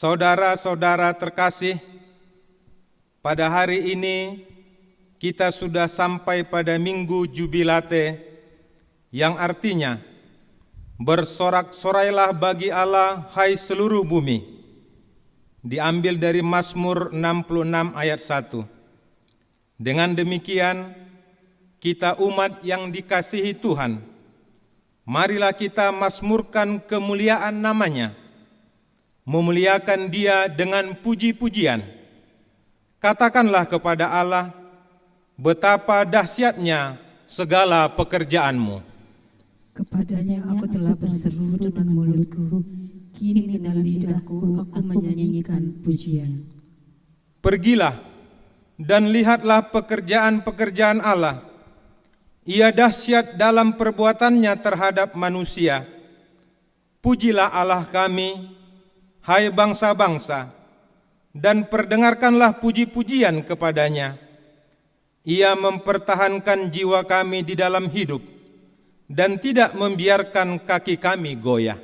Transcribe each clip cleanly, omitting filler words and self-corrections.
Saudara-saudara terkasih, pada hari ini kita sudah sampai pada Minggu Jubilate, yang artinya bersorak-sorailah bagi Allah, hai seluruh bumi. Diambil dari Mazmur 66 ayat 1. Dengan demikian, kita umat yang dikasihi Tuhan, marilah kita mazmurkan kemuliaan namanya, memuliakan Dia dengan puji-pujian. Katakanlah kepada Allah, betapa dahsyatnya segala pekerjaanmu. Kepadanya aku telah berseru dengan mulutku, kini dengan lidahku aku menyanyikan pujian. Pergilah dan lihatlah pekerjaan-pekerjaan Allah. Ia dahsyat dalam perbuatannya terhadap manusia. Pujilah Allah kami, hai bangsa-bangsa, dan perdengarkanlah puji-pujian kepadanya. Ia mempertahankan jiwa kami di dalam hidup, dan tidak membiarkan kaki kami goyah.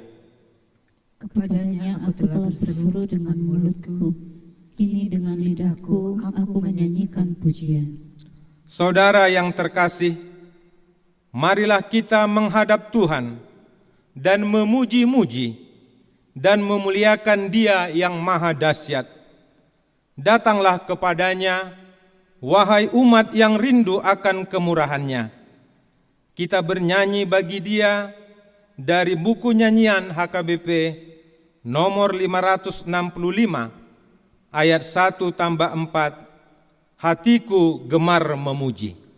Kepadanya aku telah berseru dengan mulutku, kini dengan lidahku aku menyanyikan pujian. Saudara yang terkasih, marilah kita menghadap Tuhan dan memuji-muji dan memuliakan Dia yang maha dahsyat. Datanglah kepadanya, wahai umat yang rindu akan kemurahan-Nya. Kita bernyanyi bagi Dia dari buku nyanyian HKBP nomor 565 ayat 1-4, hatiku gemar memuji.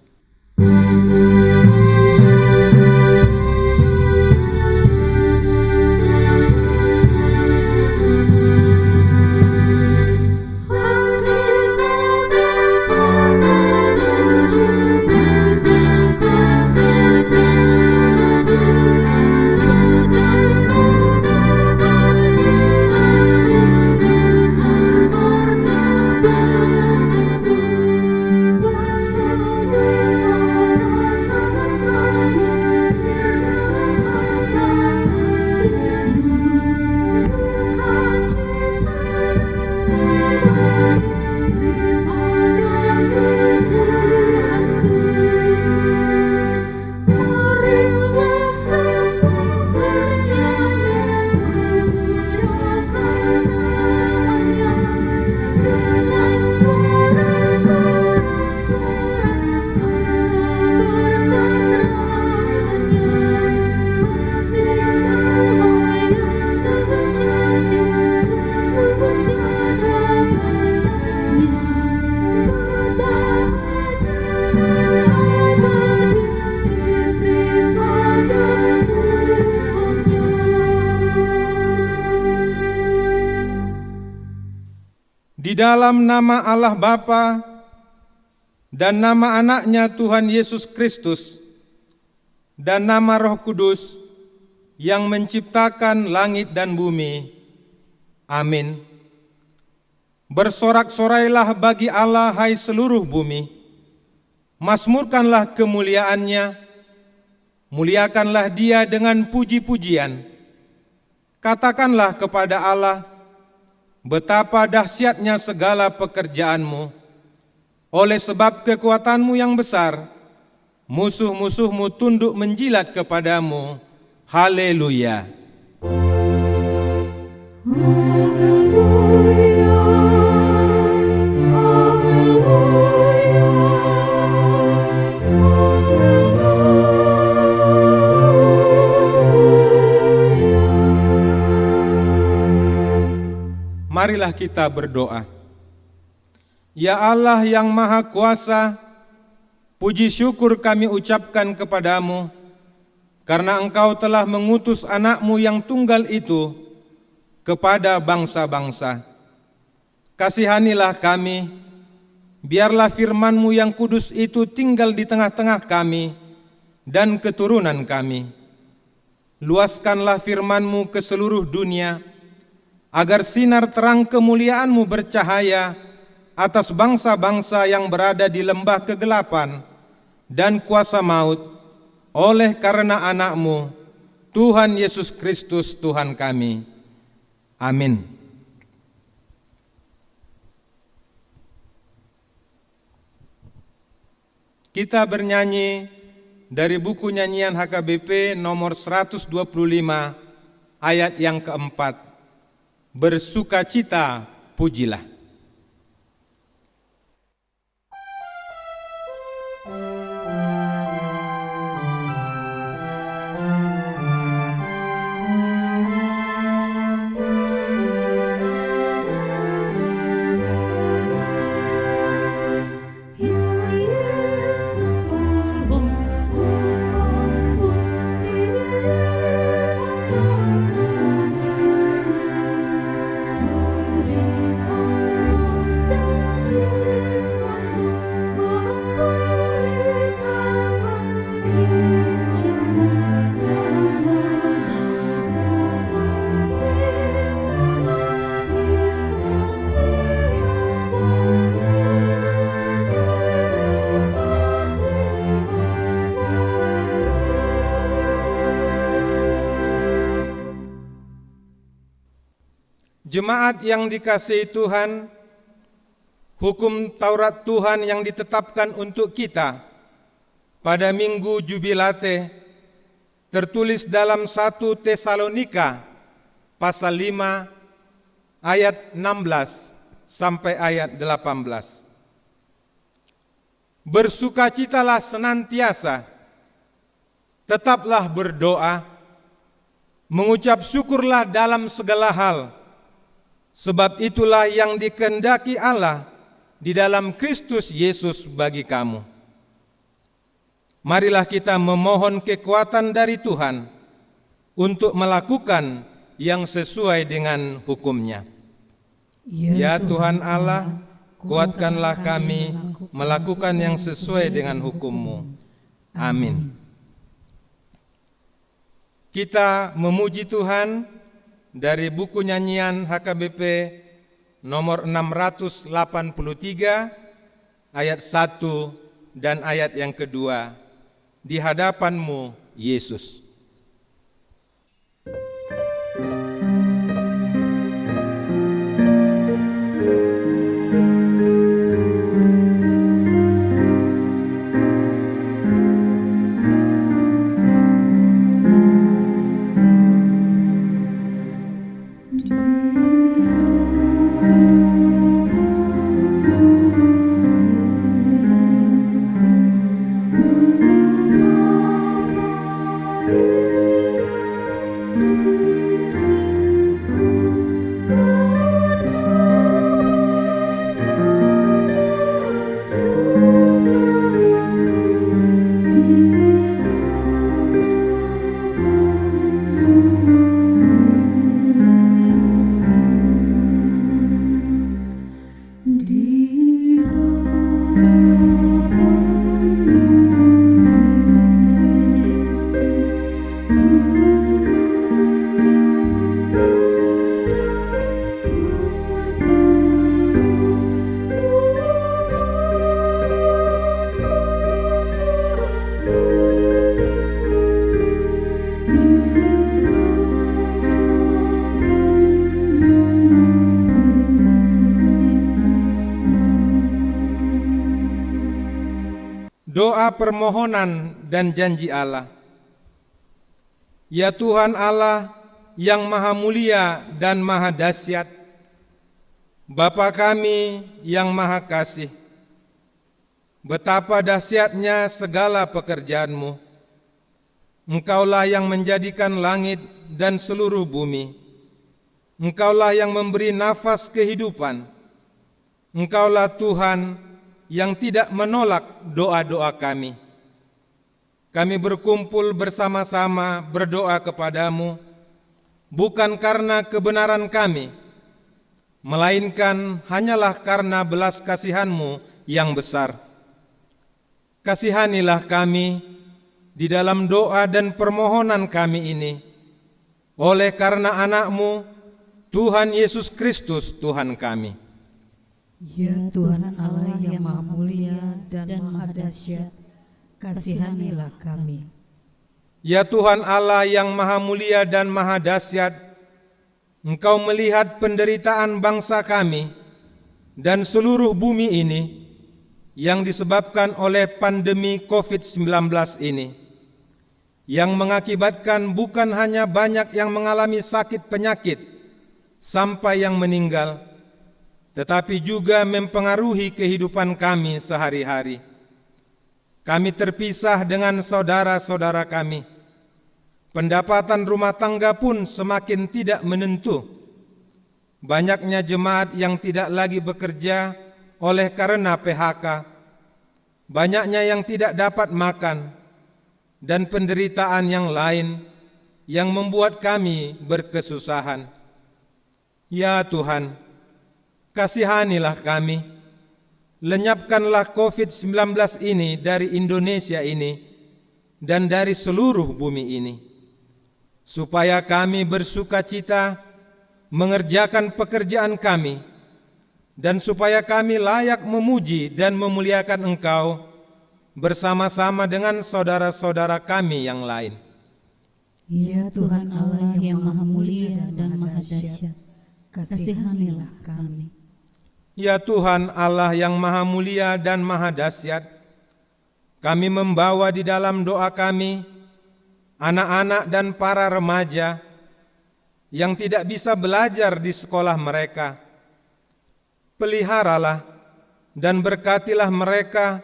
Di dalam nama Allah Bapa dan nama Anaknya Tuhan Yesus Kristus dan nama Roh Kudus yang menciptakan langit dan bumi. Amin. Bersorak-sorailah bagi Allah, hai seluruh bumi. Mazmurkanlah kemuliaan-Nya, muliakanlah Dia dengan puji-pujian. Katakanlah kepada Allah, betapa dahsyatnya segala pekerjaanmu. Oleh sebab kekuatanmu yang besar, musuh-musuhmu tunduk menjilat kepadamu. Haleluya. Marilah kita berdoa. Ya Allah yang Maha Kuasa, puji syukur kami ucapkan kepadamu, karena Engkau telah mengutus Anak-Mu yang tunggal itu kepada bangsa-bangsa. Kasihanilah kami, biarlah firman-Mu yang kudus itu tinggal di tengah-tengah kami dan keturunan kami. Luaskanlah firman-Mu ke seluruh dunia, agar sinar terang kemuliaan-Mu bercahaya atas bangsa-bangsa yang berada di lembah kegelapan dan kuasa maut, oleh karena Anak-Mu, Tuhan Yesus Kristus Tuhan kami. Amin. Kita bernyanyi dari buku nyanyian HKBP nomor 125 ayat yang keempat. Bersukacita pujilah. Jemaat yang dikasihi Tuhan, hukum Taurat Tuhan yang ditetapkan untuk kita pada Minggu Jubilate tertulis dalam 1 Tesalonika pasal 5 ayat 16 sampai ayat 18. Bersukacitalah senantiasa, tetaplah berdoa, mengucap syukurlah dalam segala hal, sebab itulah yang dikehendaki Allah di dalam Kristus Yesus bagi kamu. Marilah kita memohon kekuatan dari Tuhan untuk melakukan yang sesuai dengan hukum-Nya. Ya Tuhan Allah, kuatkanlah kami melakukan yang sesuai dengan hukum-Mu. Amin. Kita memuji Tuhan dari buku nyanyian HKBP nomor 683 ayat 1 dan ayat yang kedua. Di hadapan-Mu, Yesus. Doa permohonan dan janji Allah. Ya Tuhan Allah yang maha mulia dan maha dahsyat, Bapa kami yang maha kasih, betapa dahsyatnya segala pekerjaan-Mu. Engkaulah yang menjadikan langit dan seluruh bumi. Engkaulah yang memberi nafas kehidupan. Engkaulah Tuhan yang tidak menolak doa-doa kami. Kami berkumpul bersama-sama berdoa kepadamu, bukan karena kebenaran kami, melainkan hanyalah karena belas kasihan-Mu yang besar. Kasihanilah kami di dalam doa dan permohonan kami ini, oleh karena anak-Mu, Tuhan Yesus Kristus Tuhan kami. Ya Tuhan Allah yang maha mulia dan maha dahsyat, kasihanilah kami. Ya Tuhan Allah yang maha mulia dan maha dahsyat, Engkau melihat penderitaan bangsa kami dan seluruh bumi ini yang disebabkan oleh pandemi COVID-19 ini, yang mengakibatkan bukan hanya banyak yang mengalami sakit penyakit sampai yang meninggal, tetapi juga mempengaruhi kehidupan kami sehari-hari. Kami terpisah dengan saudara-saudara kami. Pendapatan rumah tangga pun semakin tidak menentu. Banyaknya jemaat yang tidak lagi bekerja oleh karena PHK, banyaknya yang tidak dapat makan, dan penderitaan yang lain yang membuat kami berkesusahan. Ya Tuhan, kasihanilah kami, lenyapkanlah COVID-19 ini dari Indonesia ini dan dari seluruh bumi ini, supaya kami bersukacita mengerjakan pekerjaan kami, dan supaya kami layak memuji dan memuliakan Engkau bersama-sama dengan saudara-saudara kami yang lain. Ya Tuhan Allah yang Maha Mulia dan Maha Dahsyat, kasihanilah kami. Ya Tuhan Allah yang Maha Mulia dan Maha Dahsyat, kami membawa di dalam doa kami anak-anak dan para remaja yang tidak bisa belajar di sekolah mereka. Peliharalah dan berkatilah mereka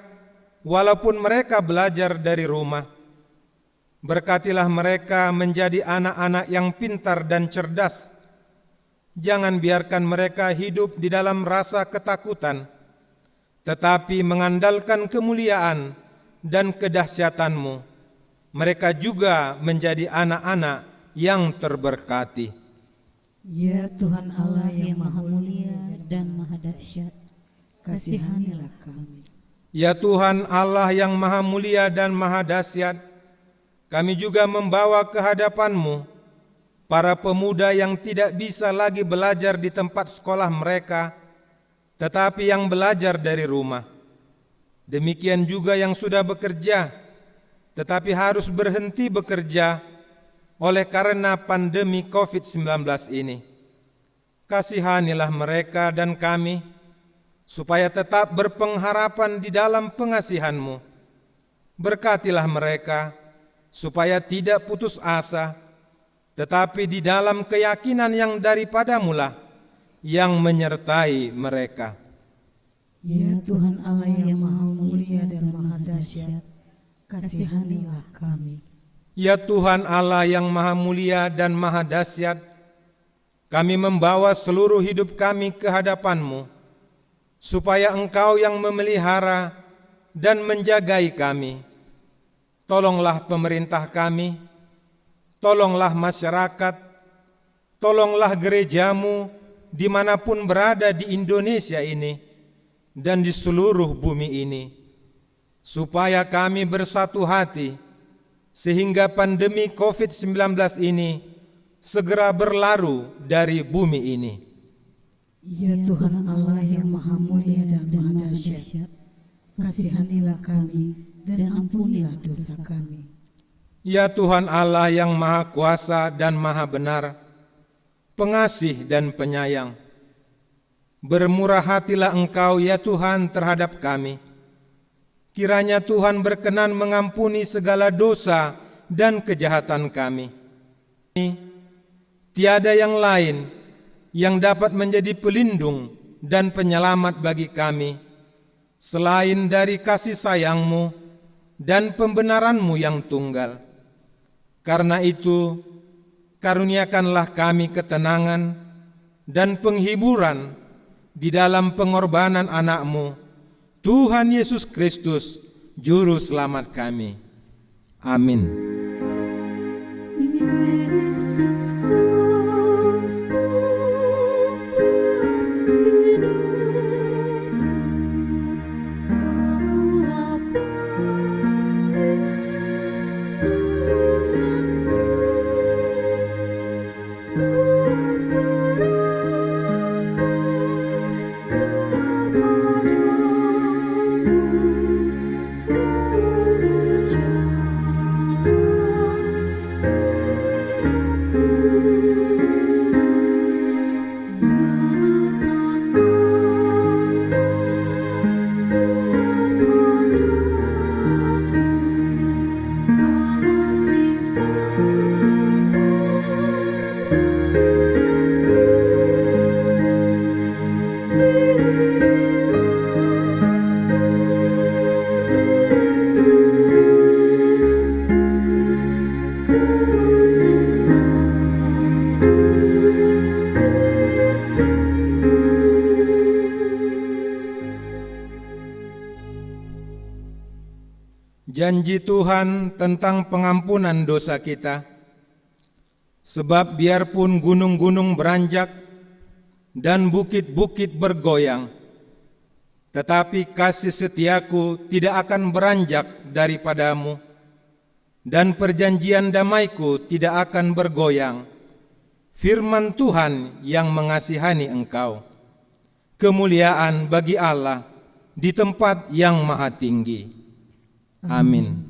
walaupun mereka belajar dari rumah. Berkatilah mereka menjadi anak-anak yang pintar dan cerdas. Jangan biarkan mereka hidup di dalam rasa ketakutan, tetapi mengandalkan kemuliaan dan kedahsyatan-Mu. Mereka juga menjadi anak-anak yang terberkati. Ya Tuhan Allah yang Maha Mulia dan Maha Dahsyat, kasihanilah kami. Ya Tuhan Allah yang Maha Mulia dan Maha Dahsyat, kami juga membawa ke hadapan-Mu para pemuda yang tidak bisa lagi belajar di tempat sekolah mereka, tetapi yang belajar dari rumah. Demikian juga yang sudah bekerja, tetapi harus berhenti bekerja oleh karena pandemi COVID-19 ini. Kasihanilah mereka dan kami, supaya tetap berpengharapan di dalam pengasihan-Mu. Berkatilah mereka, supaya tidak putus asa, tetapi di dalam keyakinan yang daripada-Mu lah yang menyertai mereka. Ya Tuhan Allah yang Maha Mulia dan Maha Dahsyat, kasihanilah kami. Ya Tuhan Allah yang Maha Mulia dan Maha Dahsyat, kami membawa seluruh hidup kami ke hadapan-Mu, supaya Engkau yang memelihara dan menjagai kami. Tolonglah pemerintah kami, tolonglah masyarakat, tolonglah gereja-Mu dimanapun berada di Indonesia ini dan di seluruh bumi ini, supaya kami bersatu hati, sehingga pandemi COVID-19 ini segera berlalu dari bumi ini. Ya Tuhan Allah yang Maha Mulia dan Maha Dahsyat, kasihanilah kami dan ampunilah dosa kami. Ya Tuhan Allah yang Maha Kuasa dan Maha Benar, pengasih dan penyayang, bermurah hatilah Engkau ya Tuhan terhadap kami. Kiranya Tuhan berkenan mengampuni segala dosa dan kejahatan kami. Tiada yang lain yang dapat menjadi pelindung dan penyelamat bagi kami, selain dari kasih sayang-Mu dan pembenaran-Mu yang tunggal. Karena itu, karuniakanlah kami ketenangan dan penghiburan di dalam pengorbanan anak-Mu, Tuhan Yesus Kristus, Juru Selamat kami. Amin. Yesus Kristus, janji Tuhan tentang pengampunan dosa kita. Sebab biarpun gunung-gunung beranjak dan bukit-bukit bergoyang, tetapi kasih setiaku tidak akan beranjak daripadamu, dan perjanjian damaiku tidak akan bergoyang. Firman Tuhan yang mengasihani engkau. Kemuliaan bagi Allah di tempat yang maha tinggi. Amin.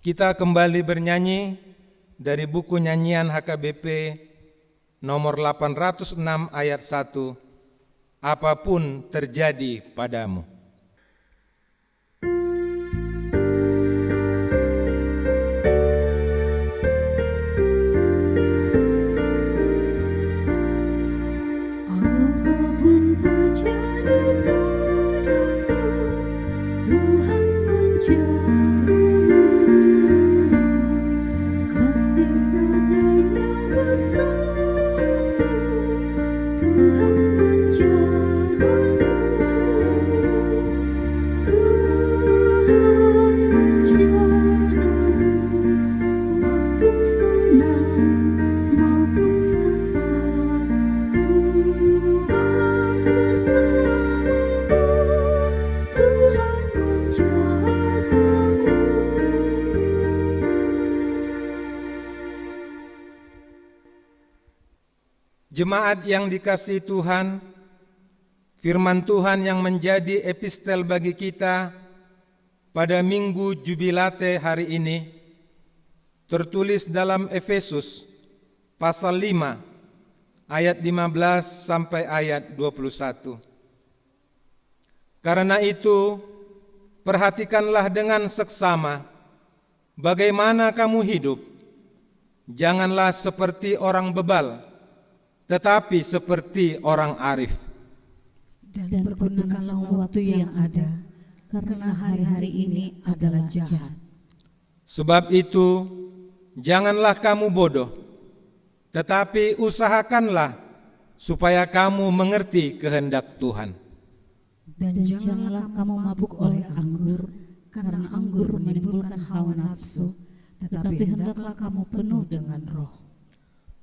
Kita kembali bernyanyi dari buku nyanyian HKBP nomor 806 ayat 1. Apapun terjadi padamu. Jemaat yang dikasihi Tuhan, firman Tuhan yang menjadi epistel bagi kita pada Minggu Jubilate hari ini tertulis dalam Efesus pasal 5 ayat 15 sampai ayat 21. Karena itu, perhatikanlah dengan seksama bagaimana kamu hidup. Janganlah seperti orang bebal, tetapi seperti orang arif. Dan pergunakanlah waktu yang ada, karena hari-hari ini adalah jahat. Sebab itu, janganlah kamu bodoh, tetapi usahakanlah supaya kamu mengerti kehendak Tuhan. Dan janganlah kamu mabuk oleh anggur, karena anggur menimbulkan hawa nafsu, tetapi hendaklah kamu penuh dengan roh.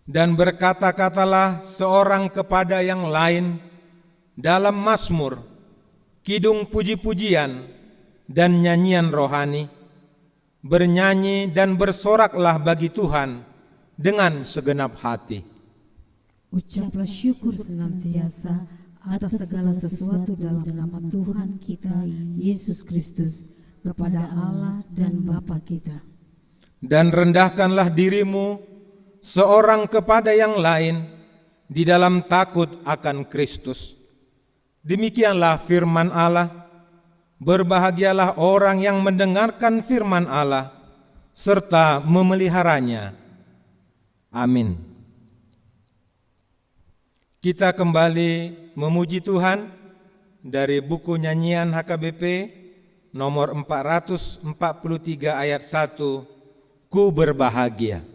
Dan berkata-katalah seorang kepada yang lain dalam mazmur, kidung puji-pujian, dan nyanyian rohani. Bernyanyi dan bersoraklah bagi Tuhan dengan segenap hati. Ucaplah syukur senantiasa atas segala sesuatu dalam nama Tuhan kita Yesus Kristus kepada Allah dan Bapa kita. Dan rendahkanlah dirimu seorang kepada yang lain di dalam takut akan Kristus. Demikianlah firman Allah. Berbahagialah orang yang mendengarkan firman Allah serta memeliharanya. Amin. Kita kembali memuji Tuhan dari buku nyanyian HKBP nomor 443 ayat 1. Ku berbahagia.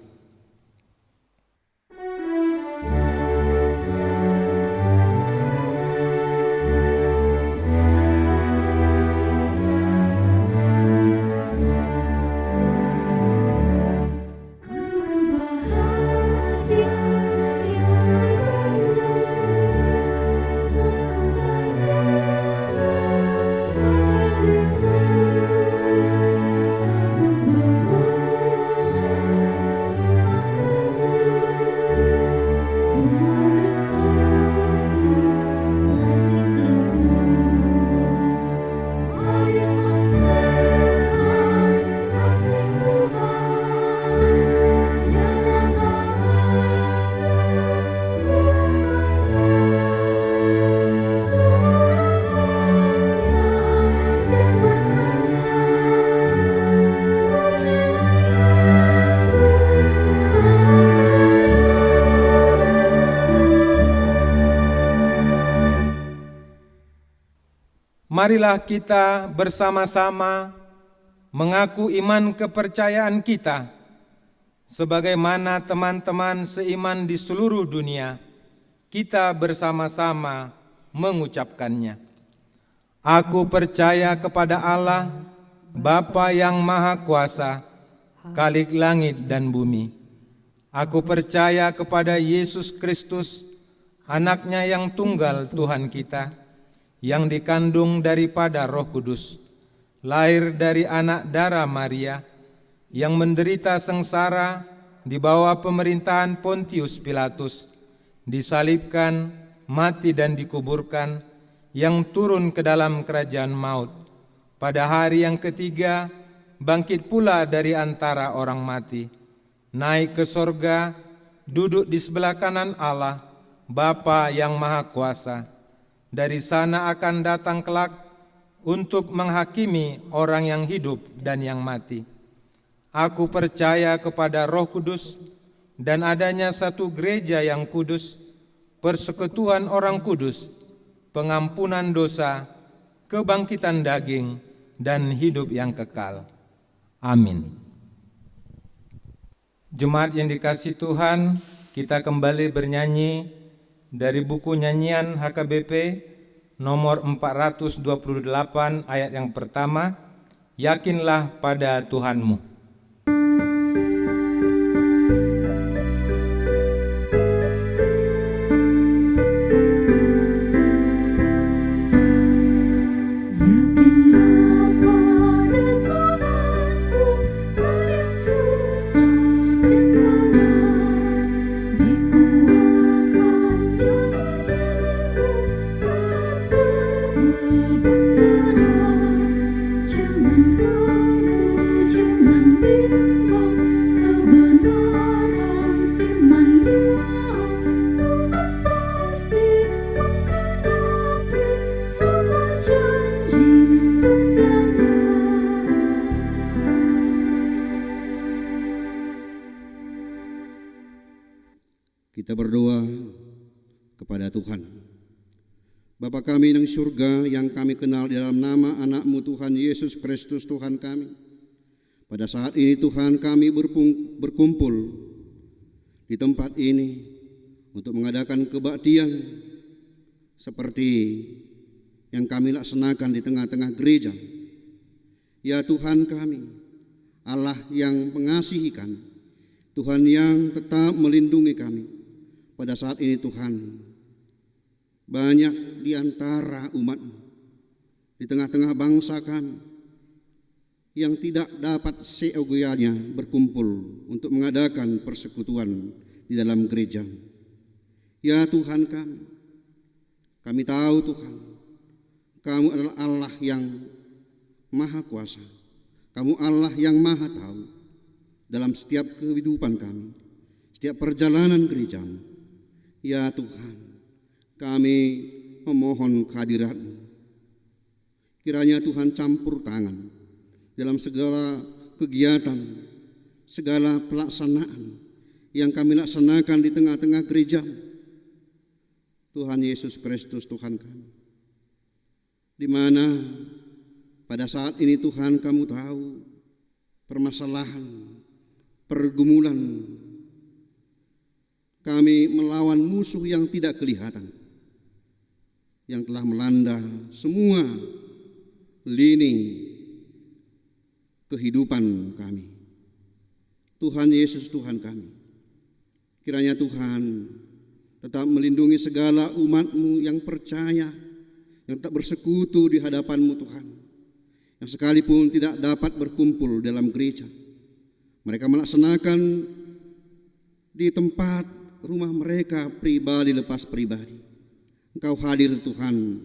Marilah kita bersama-sama mengaku iman kepercayaan kita sebagaimana teman-teman seiman di seluruh dunia kita bersama-sama mengucapkannya. Aku percaya kepada Allah, Bapa yang Maha Kuasa, Khalik langit dan bumi. Aku percaya kepada Yesus Kristus, Anaknya yang tunggal Tuhan kita, yang dikandung daripada Roh Kudus, lahir dari anak darah Maria, yang menderita sengsara di bawah pemerintahan Pontius Pilatus, disalibkan, mati dan dikuburkan, yang turun ke dalam kerajaan maut. Pada hari yang ketiga, bangkit pula dari antara orang mati, naik ke sorga, duduk di sebelah kanan Allah, Bapa yang Maha Kuasa. Dari sana akan datang kelak untuk menghakimi orang yang hidup dan yang mati. Aku percaya kepada Roh Kudus dan adanya satu gereja yang kudus, persekutuan orang kudus, pengampunan dosa, kebangkitan daging, dan hidup yang kekal. Amin. Jemaat yang dikasihi Tuhan, kita kembali bernyanyi dari buku nyanyian HKBP nomor 428 ayat yang pertama, Yakinlah pada Tuhanmu. Kita berdoa kepada Tuhan. Bapa kami yang surga, yang kami kenal di dalam nama anak-Mu Tuhan Yesus Kristus Tuhan kami. Pada saat ini Tuhan, kami berkumpul di tempat ini untuk mengadakan kebaktian seperti yang kami laksanakan di tengah-tengah gereja. Ya Tuhan kami, Allah yang mengasihi kami, Tuhan yang tetap melindungi kami. Pada saat ini Tuhan, banyak di antara umat-Mu, di tengah-tengah bangsa kami, yang tidak dapat seyogyanya berkumpul untuk mengadakan persekutuan di dalam gereja. Ya Tuhan kami tahu Tuhan, Kamu adalah Allah yang Maha Kuasa. Kamu Allah yang Maha Tahu dalam setiap kehidupan kami, setiap perjalanan gereja-Mu. Ya Tuhan, kami memohon kehadirat-Mu. Kiranya Tuhan campur tangan dalam segala kegiatan, segala pelaksanaan yang kami laksanakan di tengah-tengah gereja. Tuhan Yesus Kristus Tuhan kami, di mana pada saat ini Tuhan Kamu tahu permasalahan, pergumulan kami melawan musuh yang tidak kelihatan, yang telah melanda semua lini kehidupan kami. Tuhan Yesus Tuhan kami, kiranya Tuhan tetap melindungi segala umat-Mu yang percaya, yang tetap bersekutu di hadapan-Mu Tuhan, yang sekalipun tidak dapat berkumpul dalam gereja. Mereka melaksanakan di tempat rumah mereka pribadi lepas pribadi. Engkau hadir Tuhan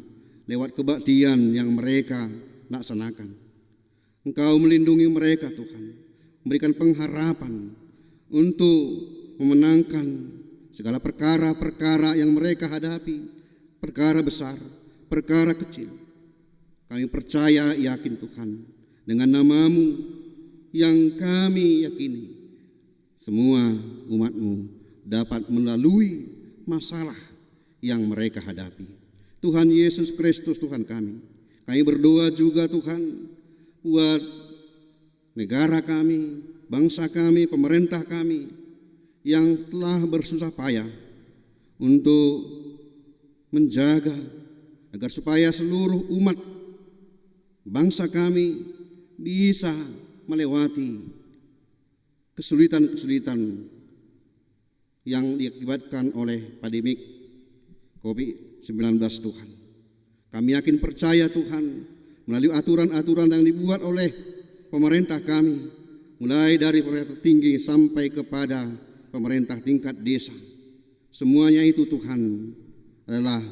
lewat kebaktian yang mereka laksanakan. Engkau melindungi mereka Tuhan, memberikan pengharapan untuk memenangkan segala perkara-perkara yang mereka hadapi, perkara besar, perkara kecil. Kami percaya yakin Tuhan, dengan nama-Mu yang kami yakini, semua umat-Mu dapat melalui masalah yang mereka hadapi. Tuhan Yesus Kristus Tuhan kami berdoa juga Tuhan buat negara kami, bangsa kami, pemerintah kami yang telah bersusah payah untuk menjaga agar supaya seluruh umat bangsa kami bisa melewati kesulitan-kesulitan yang diakibatkan oleh pandemik COVID-19 Tuhan. Kami yakin percaya Tuhan, melalui aturan-aturan yang dibuat oleh pemerintah kami, mulai dari pemerintah tinggi sampai kepada pemerintah tingkat desa, semuanya itu Tuhan adalah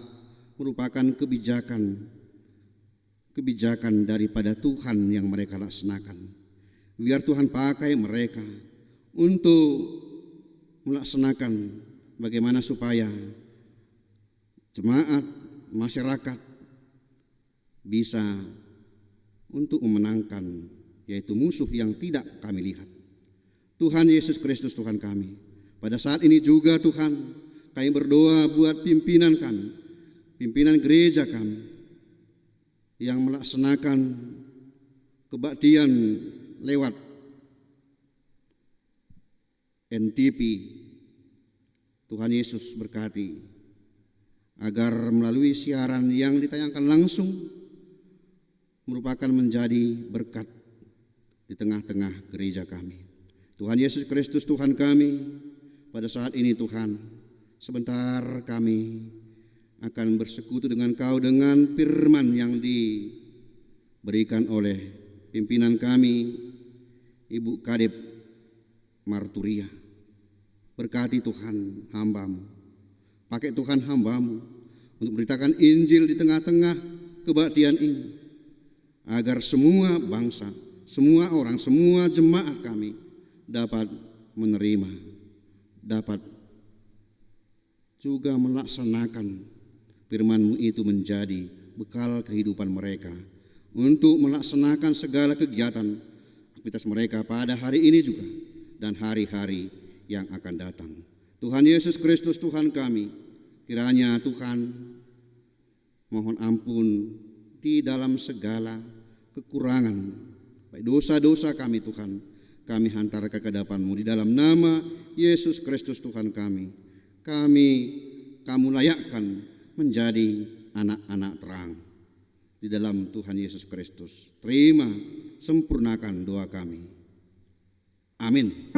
merupakan kebijakan daripada Tuhan yang mereka laksanakan. Biar Tuhan pakai mereka untuk melaksanakan bagaimana supaya jemaat, masyarakat bisa untuk memenangkan yaitu musuh yang tidak kami lihat. Tuhan Yesus Kristus Tuhan kami, pada saat ini juga Tuhan, kami berdoa buat pimpinan kami, pimpinan gereja kami yang melaksanakan kebaktian lewat NTP. Tuhan Yesus berkati agar melalui siaran yang ditayangkan langsung merupakan menjadi berkat di tengah-tengah gereja kami. Tuhan Yesus Kristus Tuhan kami, pada saat ini Tuhan, sebentar kami akan bersekutu dengan Kau dengan firman yang diberikan oleh pimpinan kami, Ibu Kadep Marturia. Berkati Tuhan hamba-Mu, pakai Tuhan hamba-Mu untuk memberitakan Injil di tengah-tengah kebaktian ini, agar semua bangsa, semua orang, semua jemaat kami dapat menerima, dapat juga melaksanakan firman-Mu itu menjadi bekal kehidupan mereka untuk melaksanakan segala kegiatan aktivitas mereka pada hari ini juga dan hari-hari yang akan datang. Tuhan Yesus Kristus Tuhan kami, kiranya Tuhan mohon ampun di dalam segala kekurangan, baik dosa-dosa kami Tuhan, kami hantarkan ke hadapan-Mu di dalam nama Yesus Kristus Tuhan kami. Kamu layakkan menjadi anak-anak terang di dalam Tuhan Yesus Kristus. Terima, sempurnakan doa kami. Amin.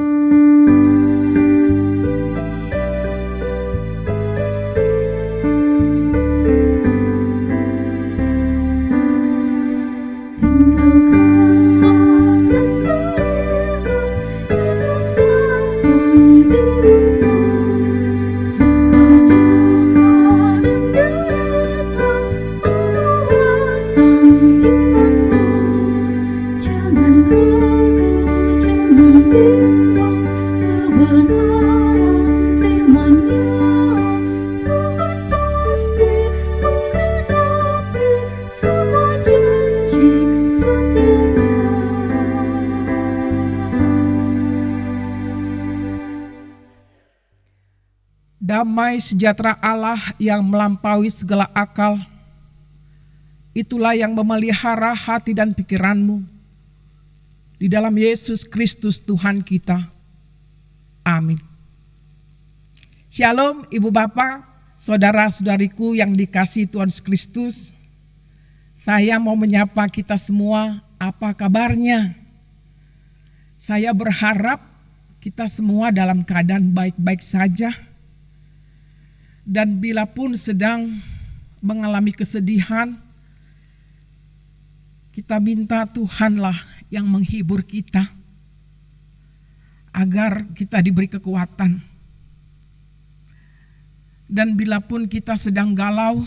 Damai sejahtera Allah yang melampaui segala akal, itulah yang memelihara hati dan pikiranmu di dalam Yesus Kristus Tuhan kita. Amin. Shalom Ibu Bapak, saudara-saudariku yang dikasihi Tuhan Yesus Kristus. Saya mau menyapa kita semua, apa kabarnya? Saya berharap kita semua dalam keadaan baik-baik saja. Dan bila pun sedang mengalami kesedihan, kita minta Tuhanlah yang menghibur kita, agar kita diberi kekuatan. Dan bila pun kita sedang galau,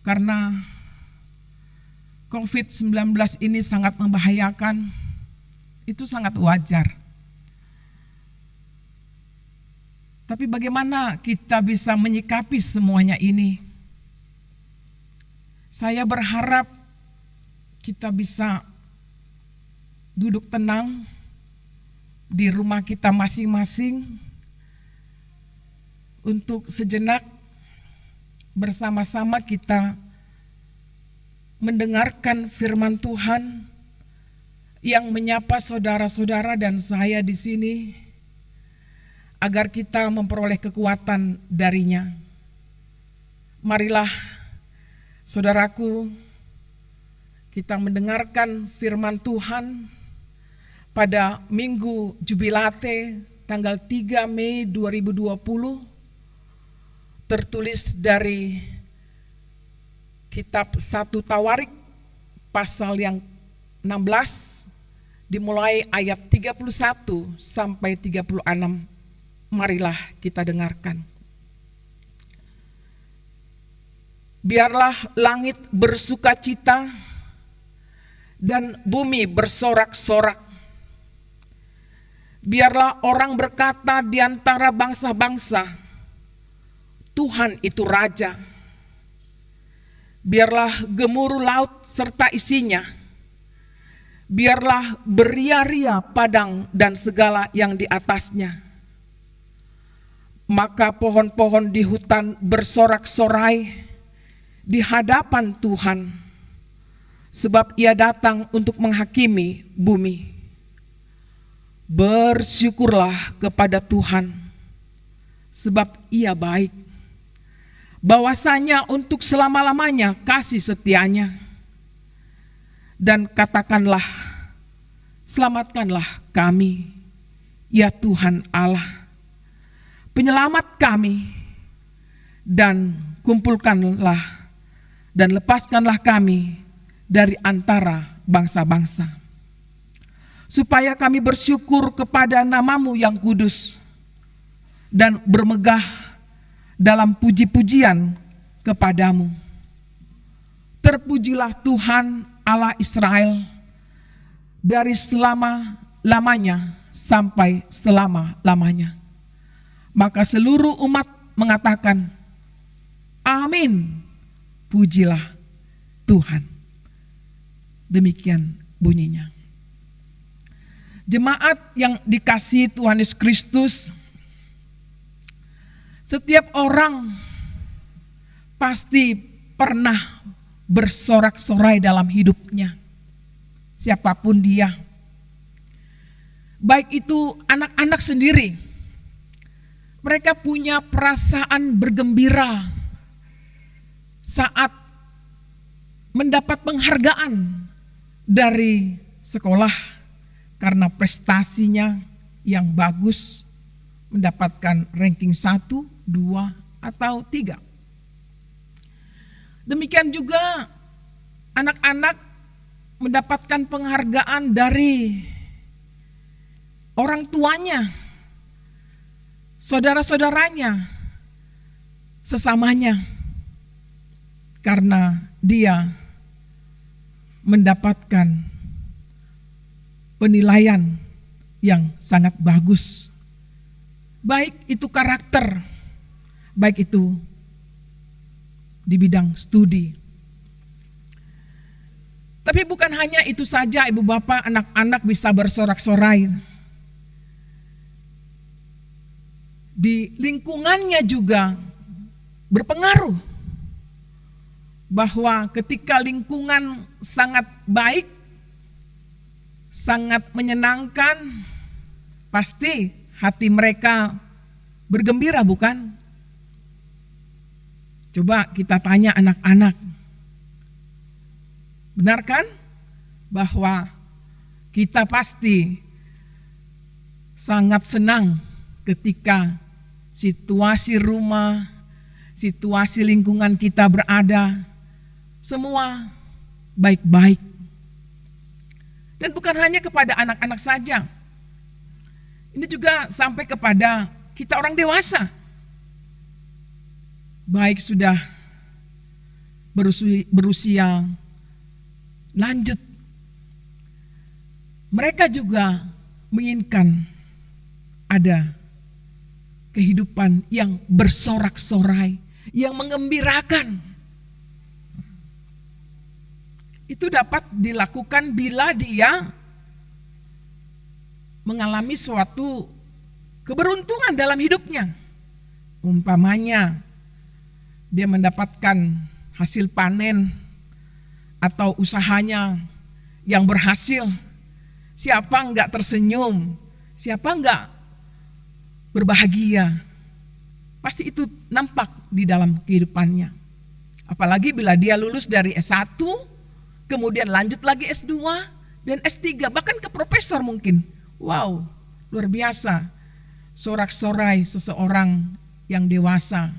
karena COVID-19 ini sangat membahayakan, itu sangat wajar. Tapi bagaimana kita bisa menyikapi semuanya ini? Saya berharap kita bisa duduk tenang di rumah kita masing-masing untuk sejenak bersama-sama kita mendengarkan firman Tuhan yang menyapa saudara-saudara dan saya di sini, agar kita memperoleh kekuatan darinya. Marilah saudaraku, kita mendengarkan firman Tuhan pada Minggu Jubilate tanggal 3 Mei 2020, tertulis dari kitab 1 Tawarik pasal yang 16 dimulai ayat 31 sampai 36. Marilah kita dengarkan. Biarlah langit bersukacita dan bumi bersorak-sorak. Biarlah orang berkata di antara bangsa-bangsa, Tuhan itu Raja. Biarlah gemuruh laut serta isinya. Biarlah beria-ria padang dan segala yang di atasnya. Maka pohon-pohon di hutan bersorak-sorai di hadapan Tuhan, sebab Ia datang untuk menghakimi bumi. Bersyukurlah kepada Tuhan, sebab Ia baik. Bahwasanya untuk selama-lamanya kasih setianya. Dan katakanlah, selamatkanlah kami, ya Tuhan Allah, penyelamat kami, dan kumpulkanlah dan lepaskanlah kami dari antara bangsa-bangsa, supaya kami bersyukur kepada nama-Mu yang kudus dan bermegah dalam puji-pujian kepadamu. Terpujilah Tuhan Allah Israel dari selama-lamanya sampai selama-lamanya. Maka seluruh umat mengatakan, amin, pujilah Tuhan. Demikian bunyinya. Jemaat yang dikasihi Tuhan Yesus Kristus, setiap orang pasti pernah bersorak-sorai dalam hidupnya, siapapun dia. Baik itu anak-anak sendiri, mereka punya perasaan bergembira saat mendapat penghargaan dari sekolah karena prestasinya yang bagus, mendapatkan ranking 1, 2, atau 3. Demikian juga anak-anak mendapatkan penghargaan dari orang tuanya, saudara-saudaranya, sesamanya, karena dia mendapatkan penilaian yang sangat bagus. Baik itu karakter, baik itu di bidang studi. Tapi bukan hanya itu saja, ibu bapak, anak-anak bisa bersorak-sorai. Di lingkungannya juga berpengaruh. Bahwa ketika lingkungan sangat baik, sangat menyenangkan, pasti hati mereka bergembira, bukan? Coba kita tanya anak-anak. Benar kan? Bahwa kita pasti sangat senang ketika situasi rumah, situasi lingkungan kita berada, semua baik-baik. Dan bukan hanya kepada anak-anak saja. Ini juga sampai kepada kita orang dewasa. Baik sudah berusia lanjut. Mereka juga menginginkan ada kehidupan yang bersorak-sorai, yang mengembirakan. Itu dapat dilakukan bila dia mengalami suatu keberuntungan dalam hidupnya. Umpamanya dia mendapatkan hasil panen atau usahanya yang berhasil. Siapa enggak tersenyum? Siapa enggak berbahagia? Pasti itu nampak di dalam kehidupannya. Apalagi bila dia lulus dari S1, kemudian lanjut lagi S2 dan S3, bahkan ke profesor mungkin. Wow, luar biasa sorak-sorai seseorang yang dewasa.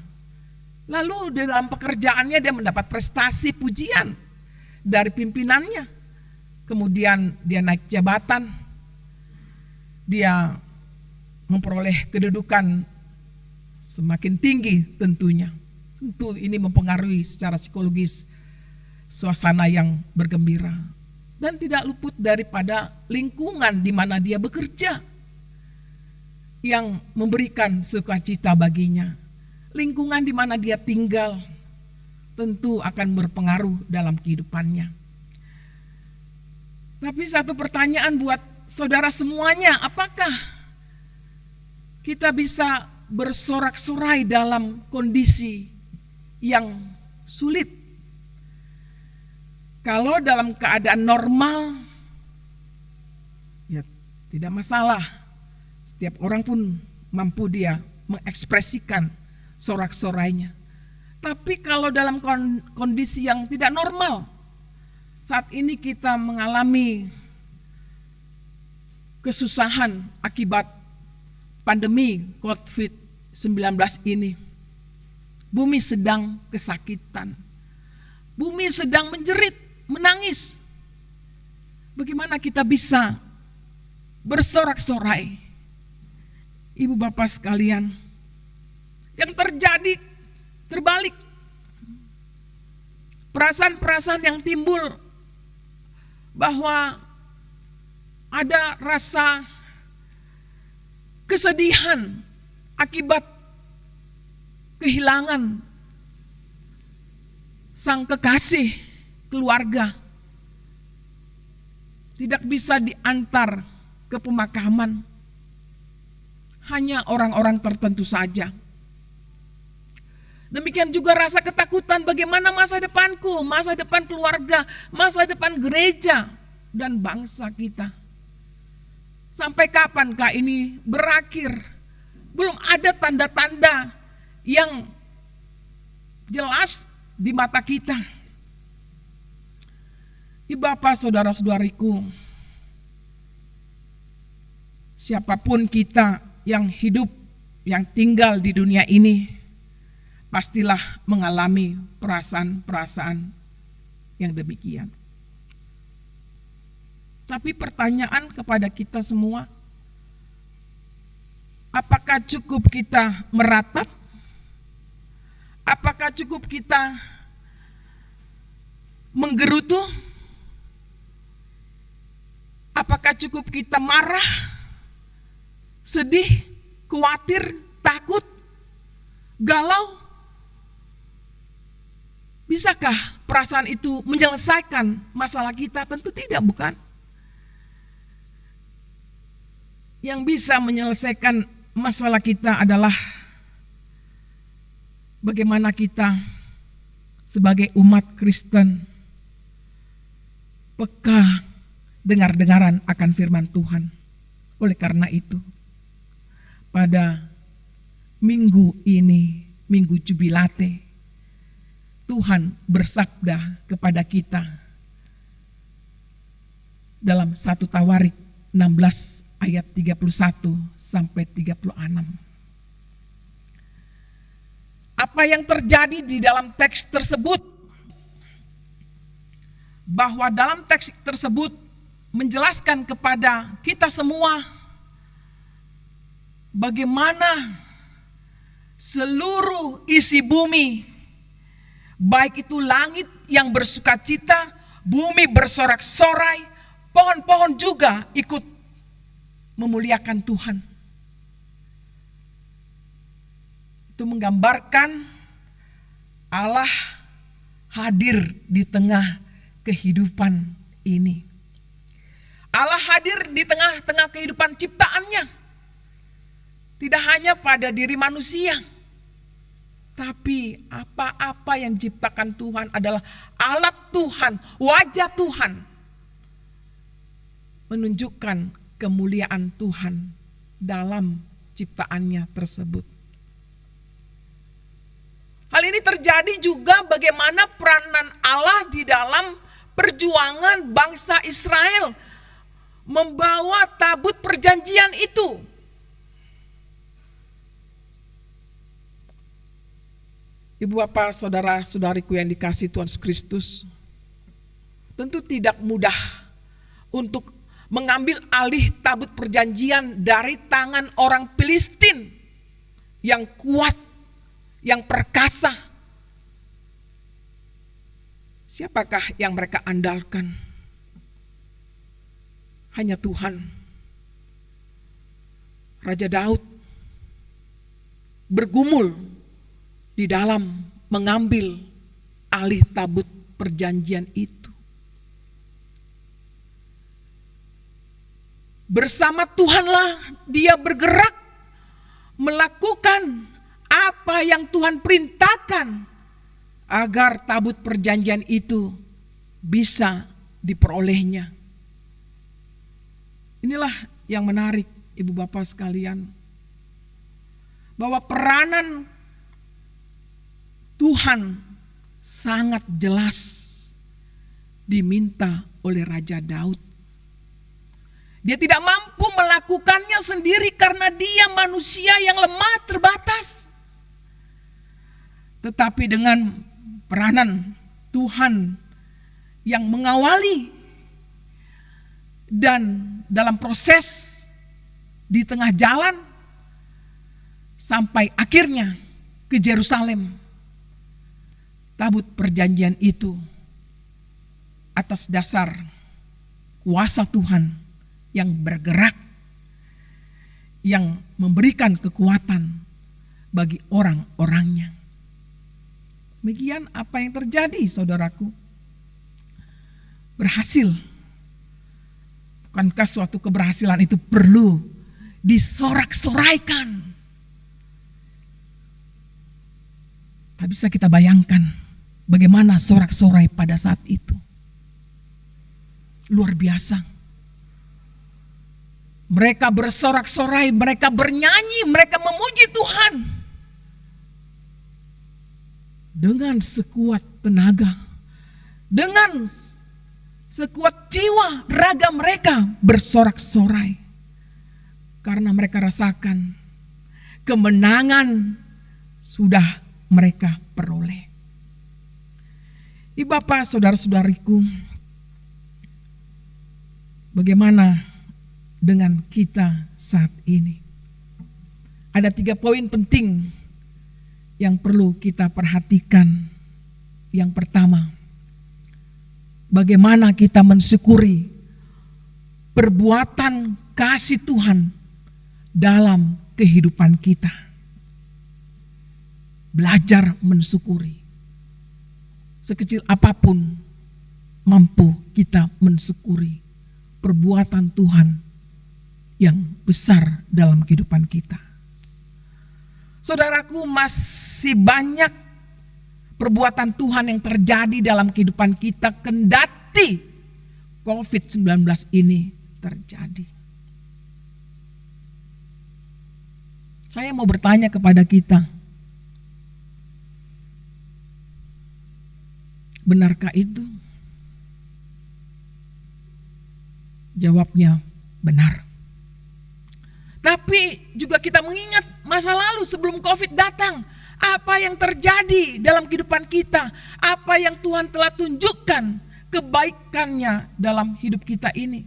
Lalu di dalam pekerjaannya dia mendapat prestasi pujian dari pimpinannya. Kemudian dia naik jabatan, dia memperoleh kedudukan semakin tinggi tentunya. Tentu ini mempengaruhi secara psikologis suasana yang bergembira. Dan tidak luput daripada lingkungan di mana dia bekerja yang memberikan sukacita baginya. Lingkungan di mana dia tinggal tentu akan berpengaruh dalam kehidupannya. Tapi satu pertanyaan buat saudara semuanya, apakah kita bisa bersorak-sorai dalam kondisi yang sulit? Kalau dalam keadaan normal, ya tidak masalah. Setiap orang pun mampu dia mengekspresikan sorak-sorainya. Tapi kalau dalam kondisi yang tidak normal, saat ini kita mengalami kesusahan akibat pandemi COVID-19 ini. Bumi sedang kesakitan. Bumi sedang menjerit, menangis. Bagaimana kita bisa bersorak-sorai? Ibu bapak sekalian, yang terjadi terbalik. Perasaan-perasaan yang timbul bahwa ada rasa kesedihan akibat kehilangan sang kekasih keluarga, tidak bisa diantar ke pemakaman, hanya orang-orang tertentu saja. Demikian juga rasa ketakutan, bagaimana masa depanku, masa depan keluarga, masa depan gereja dan bangsa kita. Sampai kapankah ini berakhir? Belum ada tanda-tanda yang jelas di mata kita. Ibu bapak saudara-saudariku, siapapun kita yang hidup, yang tinggal di dunia ini, pastilah mengalami perasaan-perasaan yang demikian. Tapi pertanyaan kepada kita semua, apakah cukup kita meratap? Apakah cukup kita menggerutu? Apakah cukup kita marah, sedih, khawatir, takut, galau? Bisakah perasaan itu menyelesaikan masalah kita? Tentu tidak, bukan? Yang bisa menyelesaikan masalah kita adalah bagaimana kita sebagai umat Kristen peka dengar-dengaran akan firman Tuhan. Oleh karena itu, pada minggu ini, minggu Jubilate, Tuhan bersabda kepada kita dalam 1 Tawarik 16 ayat 31 sampai 36. Apa yang terjadi di dalam teks tersebut? Bahwa dalam teks tersebut menjelaskan kepada kita semua bagaimana seluruh isi bumi, baik itu langit yang bersukacita, bumi bersorak-sorai, pohon-pohon juga ikut memuliakan Tuhan. Itu menggambarkan Allah hadir di tengah kehidupan ini. Allah hadir di tengah-tengah kehidupan ciptaannya. Tidak hanya pada diri manusia, tapi apa-apa yang diciptakan Tuhan adalah alat Tuhan, wajah Tuhan, menunjukkan kemuliaan Tuhan dalam ciptaannya tersebut. Hal ini terjadi juga bagaimana peranan Allah di dalam perjuangan bangsa Israel membawa tabut perjanjian itu. Ibu bapak, saudara-saudariku yang dikasihi Tuhan Yesus Kristus, tentu tidak mudah untuk mengambil alih tabut perjanjian dari tangan orang Filistin yang kuat, yang perkasa. Siapakah yang mereka andalkan? Hanya Tuhan. Raja Daud bergumul di dalam mengambil alih tabut perjanjian itu. Bersama Tuhanlah dia bergerak melakukan apa yang Tuhan perintahkan agar tabut perjanjian itu bisa diperolehnya. Inilah yang menarik, ibu bapak sekalian, bahwa peranan Tuhan sangat jelas diminta oleh Raja Daud. Dia tidak mampu melakukannya sendiri karena dia manusia yang lemah terbatas. Tetapi dengan peranan Tuhan yang mengawali dan dalam proses di tengah jalan sampai akhirnya ke Yerusalem, tabut perjanjian itu atas dasar kuasa Tuhan yang bergerak, yang memberikan kekuatan bagi orang-orangnya. Demikian apa yang terjadi, saudaraku. Berhasil. Bukankah suatu keberhasilan itu perlu disorak-soraikan? Tak bisa kita bayangkan bagaimana sorak-sorai pada saat itu. Luar biasa. Mereka bersorak-sorai, mereka bernyanyi, mereka memuji Tuhan. Dengan sekuat tenaga, dengan sekuat jiwa, raga mereka bersorak-sorai. Karena mereka rasakan kemenangan sudah mereka peroleh. Ibu bapak, saudara-saudariku, bagaimana dengan kita saat ini? Ada 3 poin penting yang perlu kita perhatikan. Yang pertama, bagaimana kita mensyukuri perbuatan kasih Tuhan dalam kehidupan kita. Belajar mensyukuri. Sekecil apapun mampu kita mensyukuri perbuatan Tuhan yang besar dalam kehidupan kita. Saudaraku, masih banyak perbuatan Tuhan yang terjadi dalam kehidupan kita kendati COVID-19 ini terjadi. Saya mau bertanya kepada kita, benarkah itu? Jawabnya benar. Tapi juga kita mengingat masa lalu sebelum COVID datang. Apa yang terjadi dalam kehidupan kita. Apa yang Tuhan telah tunjukkan kebaikannya dalam hidup kita ini.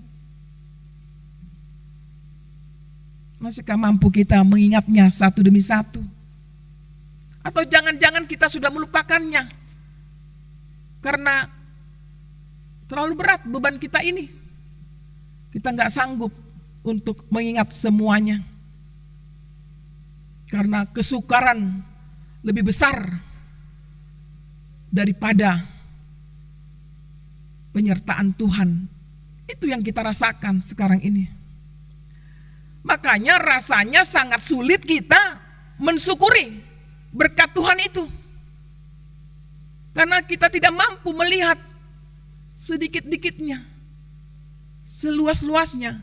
Masihkah mampu kita mengingatnya satu demi satu? Atau jangan-jangan kita sudah melupakannya? Karena terlalu berat beban kita ini. Kita gak sanggup untuk mengingat semuanya. Karena kesukaran lebih besar daripada penyertaan Tuhan. Itu yang kita rasakan sekarang ini. Makanya rasanya sangat sulit kita mensyukuri berkat Tuhan itu. Karena kita tidak mampu melihat sedikit-dikitnya, seluas-luasnya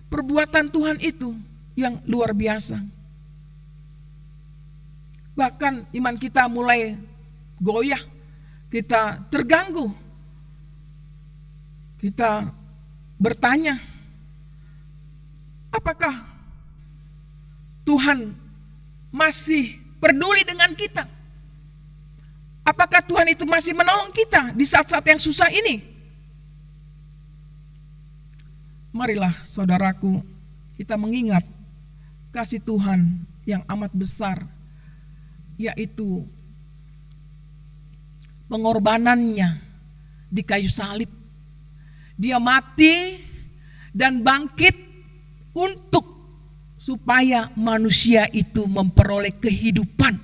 perbuatan Tuhan itu yang luar biasa. Bahkan iman kita mulai goyah, kita terganggu kita bertanya, apakah Tuhan masih peduli dengan kita? Apakah Tuhan itu masih menolong kita di saat-saat yang susah ini? Marilah saudaraku, kita mengingat kasih Tuhan yang amat besar, yaitu pengorbanannya di kayu salib. Dia mati dan bangkit supaya manusia itu memperoleh kehidupan.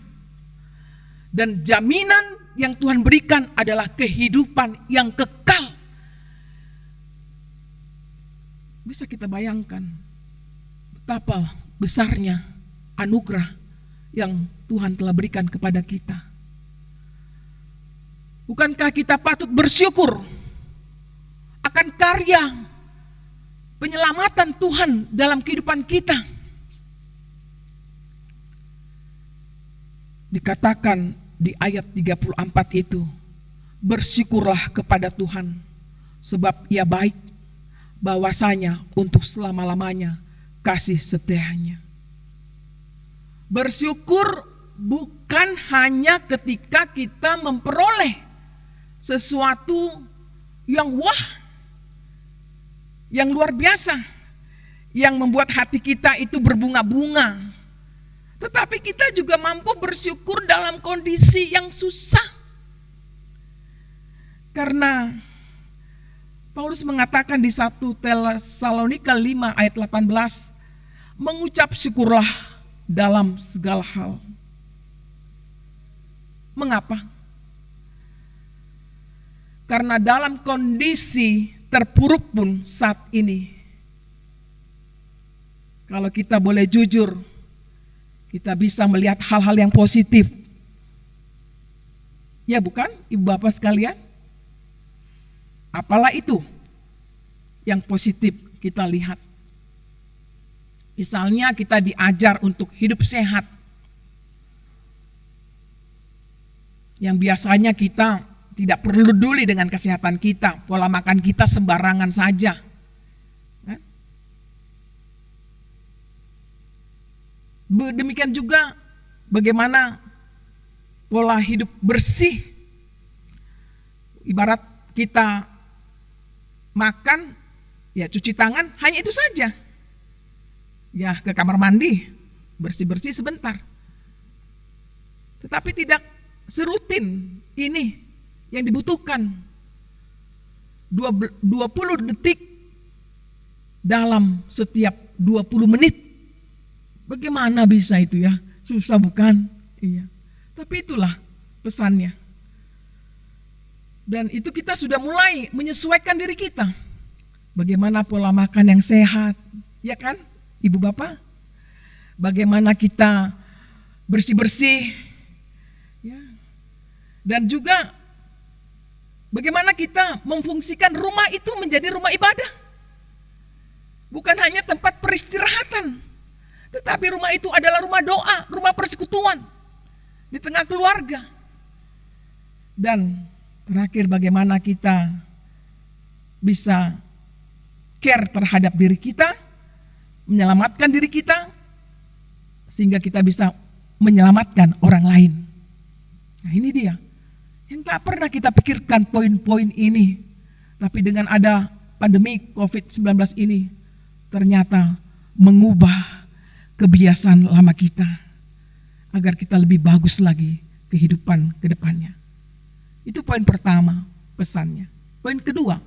Dan jaminan yang Tuhan berikan adalah kehidupan yang kekal. Bisa kita bayangkan betapa besarnya anugerah yang Tuhan telah berikan kepada kita. Bukankah kita patut bersyukur akan karya penyelamatan Tuhan dalam kehidupan kita? Dikatakan di ayat 34 itu, bersyukurlah kepada Tuhan sebab Ia baik, bahwasanya untuk selama-lamanya kasih setianya. Bersyukur bukan hanya ketika kita memperoleh sesuatu yang wah, yang luar biasa, yang membuat hati kita itu berbunga-bunga. Tetapi kita juga mampu bersyukur dalam kondisi yang susah. Karena Paulus mengatakan di 1 Tesalonika 5 ayat 18, mengucap syukurlah dalam segala hal. Mengapa? Karena dalam kondisi terpuruk pun saat ini, kalau kita boleh jujur, kita bisa melihat hal-hal yang positif. Ya bukan, ibu bapak sekalian? Apalah itu yang positif kita lihat. Misalnya kita diajar untuk hidup sehat. Yang biasanya kita tidak perlu peduli dengan kesehatan kita, pola makan kita sembarangan saja. Demikian juga bagaimana pola hidup bersih. Ibarat kita makan, ya cuci tangan, hanya itu saja. Ya ke kamar mandi, bersih-bersih sebentar. Tetapi tidak serutin ini yang dibutuhkan. 20 detik dalam setiap 20 menit. Bagaimana bisa itu ya? Susah bukan? Iya. Tapi itulah pesannya. Dan itu kita sudah mulai menyesuaikan diri kita. Bagaimana pola makan yang sehat, ya kan, ibu bapak? Bagaimana kita bersih-bersih, ya. Dan juga bagaimana kita memfungsikan rumah itu menjadi rumah ibadah. Bukan hanya tempat peristirahatan, tetapi rumah itu adalah rumah doa, rumah persekutuan di tengah keluarga. Dan terakhir, bagaimana kita bisa care terhadap diri kita, menyelamatkan diri kita, sehingga kita bisa menyelamatkan orang lain. Nah ini dia, yang tak pernah kita pikirkan poin-poin ini. Tapi dengan ada pandemi COVID-19 ini, ternyata mengubah kebiasaan lama kita, agar kita lebih bagus lagi kehidupan ke depannya. Itu poin pertama pesannya. Poin kedua,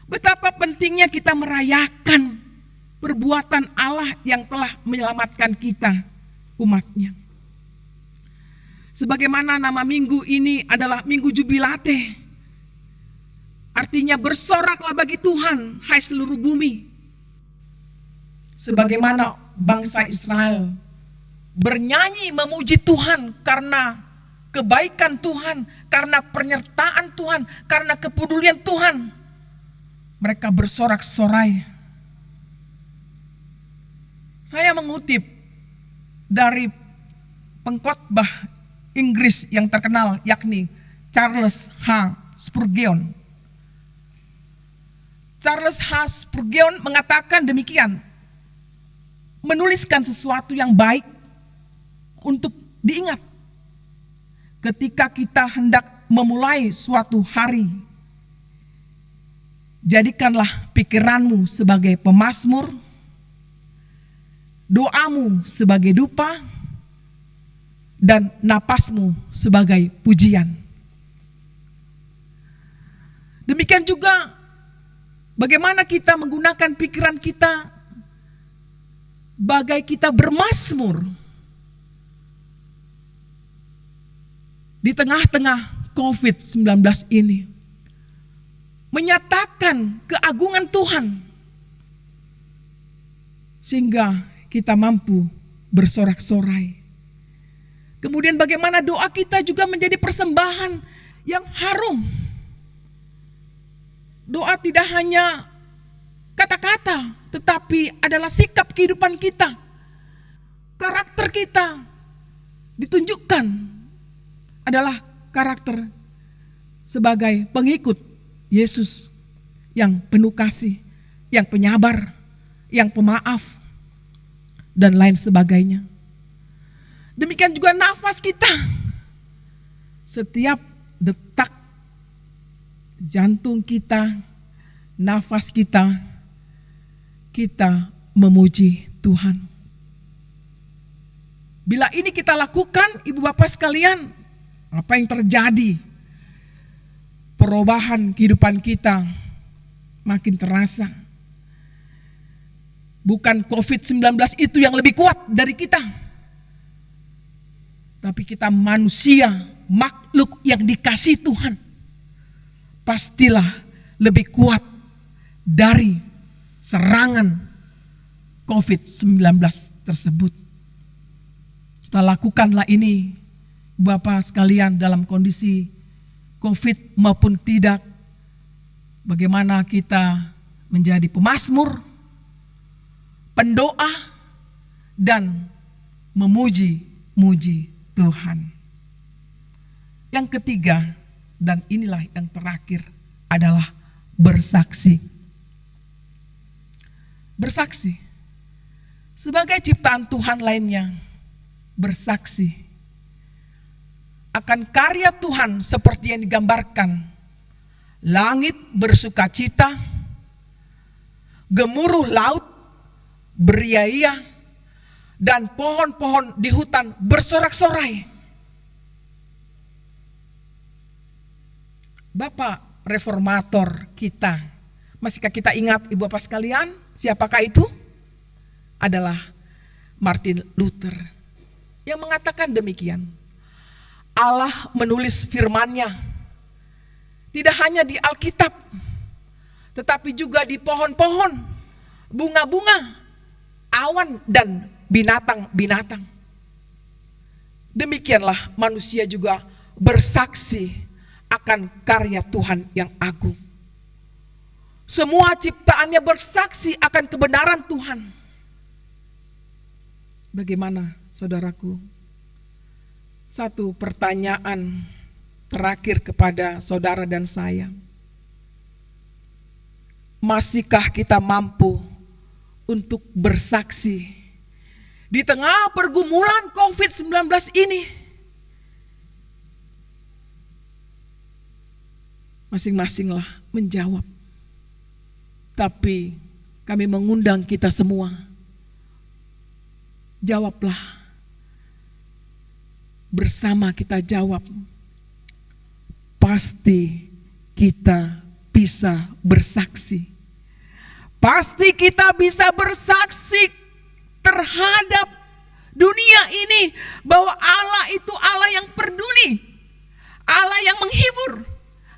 betapa pentingnya kita merayakan perbuatan Allah yang telah menyelamatkan kita, umatnya. Sebagaimana nama minggu ini adalah Minggu Jubilate, artinya bersoraklah bagi Tuhan, hai seluruh bumi. Sebagaimana bangsa Israel bernyanyi memuji Tuhan karena kebaikan Tuhan, karena penyertaan Tuhan, karena kepedulian Tuhan. Mereka bersorak-sorai. Saya mengutip dari pengkhotbah Inggris yang terkenal, yakni Charles H. Spurgeon. Charles H. Spurgeon mengatakan demikian, menuliskan sesuatu yang baik untuk diingat ketika kita hendak memulai suatu hari. Jadikanlah pikiranmu sebagai pemazmur, doamu sebagai dupa, dan napasmu sebagai pujian. Demikian juga bagaimana kita menggunakan pikiran kita bagai kita bermazmur di tengah-tengah COVID-19 ini. Menyatakan keagungan Tuhan sehingga kita mampu bersorak-sorai. Kemudian bagaimana doa kita juga menjadi persembahan yang harum. Doa tidak hanya kata-kata, tetapi adalah sikap kehidupan kita. Karakter kita ditunjukkan adalah karakter sebagai pengikut Yesus yang penuh kasih, yang penyabar, yang pemaaf, dan lain sebagainya. Demikian juga nafas kita. Setiap detak jantung kita, nafas kita, kita memuji Tuhan. Bila ini kita lakukan, Ibu Bapak sekalian, apa yang terjadi? Perubahan kehidupan kita makin terasa. Bukan COVID-19 itu yang lebih kuat dari kita, tapi kita manusia, makhluk yang dikasihi Tuhan, pastilah lebih kuat dari serangan COVID-19 tersebut. Kita lakukanlah ini, Bapak sekalian, dalam kondisi COVID maupun tidak. Bagaimana kita menjadi pemazmur, pendoa, dan memuji-muji Tuhan. Yang ketiga, dan inilah yang terakhir, adalah bersaksi. Bersaksi. Sebagai ciptaan Tuhan lainnya, bersaksi akan karya Tuhan seperti yang digambarkan. Langit bersukacita, gemuruh laut beriaya, dan pohon-pohon di hutan bersorak-sorai. Bapak reformator kita, masihkah kita ingat, Ibu Bapak sekalian, siapakah itu? Adalah Martin Luther yang mengatakan demikian. Allah menulis firman-Nya tidak hanya di Alkitab, tetapi juga di pohon-pohon, bunga-bunga, awan, dan binatang-binatang. Demikianlah manusia juga bersaksi akan karya Tuhan yang agung. Semua ciptaannya bersaksi akan kebenaran Tuhan. Bagaimana, saudaraku? Satu pertanyaan terakhir kepada saudara dan saya. Masihkah kita mampu untuk bersaksi di tengah pergumulan COVID-19 ini? Masing-masinglah menjawab. Tapi kami mengundang kita semua. Jawablah. Bersama kita jawab, pasti kita bisa bersaksi. Pasti kita bisa bersaksi terhadap dunia ini bahwa Allah itu Allah yang peduli, Allah yang menghibur,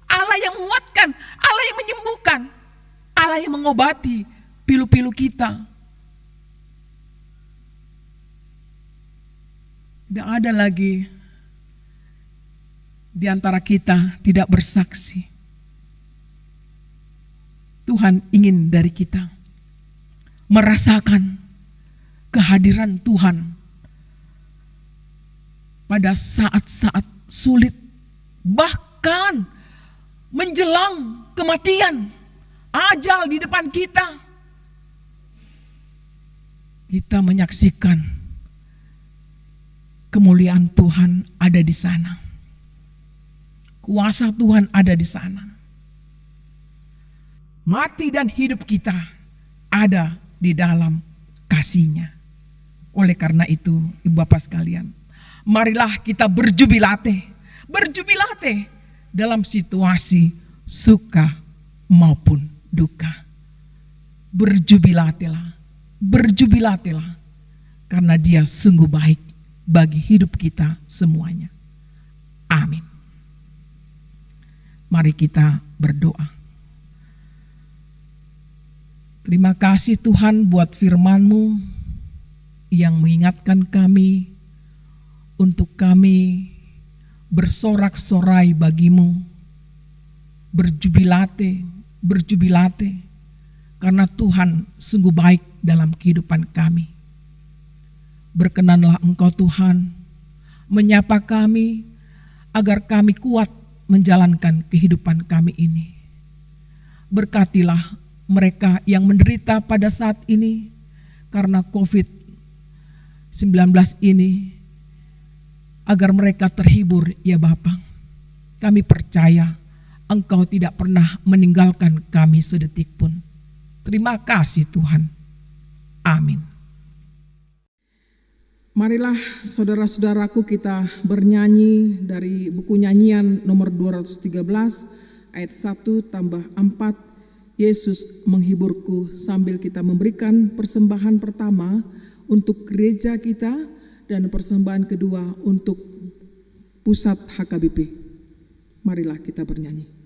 Allah yang menguatkan, Allah yang menyembuhkan, Allah yang mengobati pilu-pilu kita. Tidak ada lagi di antara kita tidak bersaksi. Tuhan ingin dari kita merasakan kehadiran Tuhan pada saat-saat sulit, bahkan menjelang kematian. ajal di depan kita. Kita menyaksikan kemuliaan Tuhan ada di sana. Kuasa Tuhan ada di sana. Mati dan hidup kita ada di dalam kasih-Nya. Oleh karena itu, Ibu Bapak sekalian, marilah kita berjubilate dalam situasi suka maupun duka. Berjubilatilah karena Dia sungguh baik bagi hidup kita semuanya. Amin. Mari kita berdoa. Terima kasih Tuhan buat firman-Mu yang mengingatkan kami untuk kami bersorak-sorai bagi-Mu, berjubilate karena Tuhan sungguh baik dalam kehidupan kami. Berkenanlah Engkau Tuhan menyapa kami agar kami kuat menjalankan kehidupan kami ini. Berkatilah mereka yang menderita pada saat ini karena COVID-19 ini, agar mereka terhibur ya Bapa. Kami percaya Engkau tidak pernah meninggalkan kami sedetik pun. Terima kasih Tuhan. Amin. Marilah saudara-saudaraku kita bernyanyi dari buku nyanyian nomor 213 ayat 1 tambah 4, Yesus menghiburku, sambil kita memberikan persembahan pertama untuk gereja kita dan persembahan kedua untuk pusat HKBP. Marilah kita bernyanyi.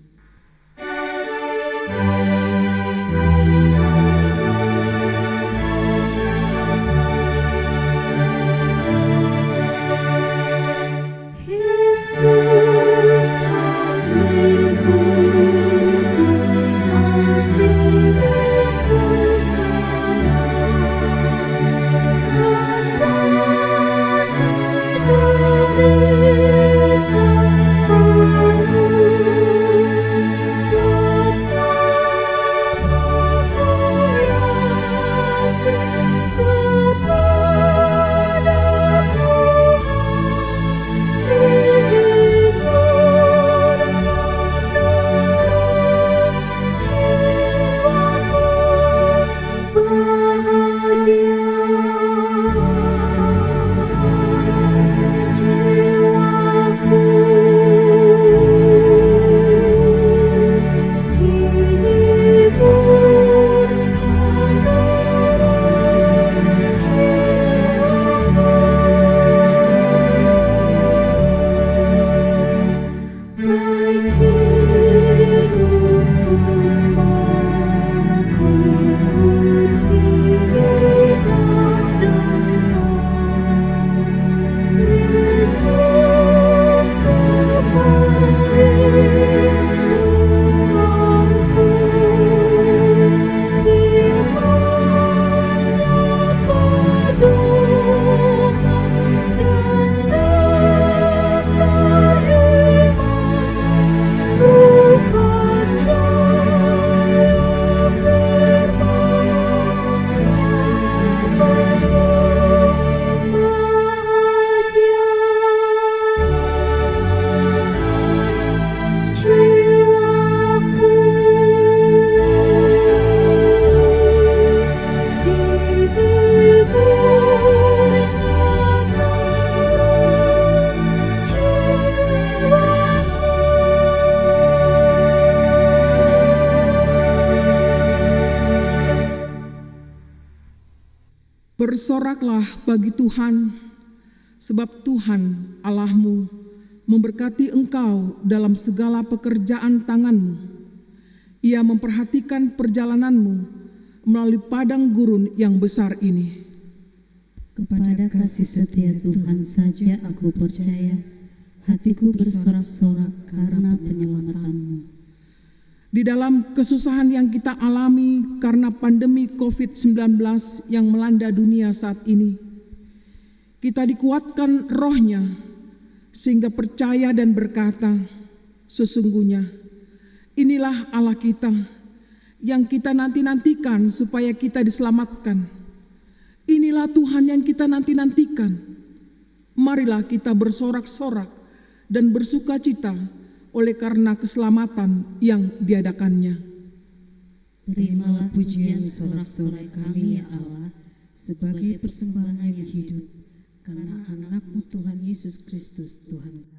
Bersoraklah bagi Tuhan, sebab Tuhan Allahmu memberkati engkau dalam segala pekerjaan tanganmu. Ia memperhatikan perjalananmu melalui padang gurun yang besar ini. Kepada kasih setia Tuhan saja aku percaya, hatiku bersorak-sorak karena penyelamatanmu. Di dalam kesusahan yang kita alami karena pandemi COVID-19 yang melanda dunia saat ini, kita dikuatkan rohnya sehingga percaya dan berkata, sesungguhnya inilah Allah kita yang kita nanti-nantikan supaya kita diselamatkan. Inilah Tuhan yang kita nanti-nantikan. Marilah kita bersorak-sorak dan bersukacita oleh karena keselamatan yang diadakannya. Terimalah pujian sorak-sorai kami ya Allah sebagai persembahan yang hidup karena anak-Mu Tuhan Yesus Kristus Tuhan kami.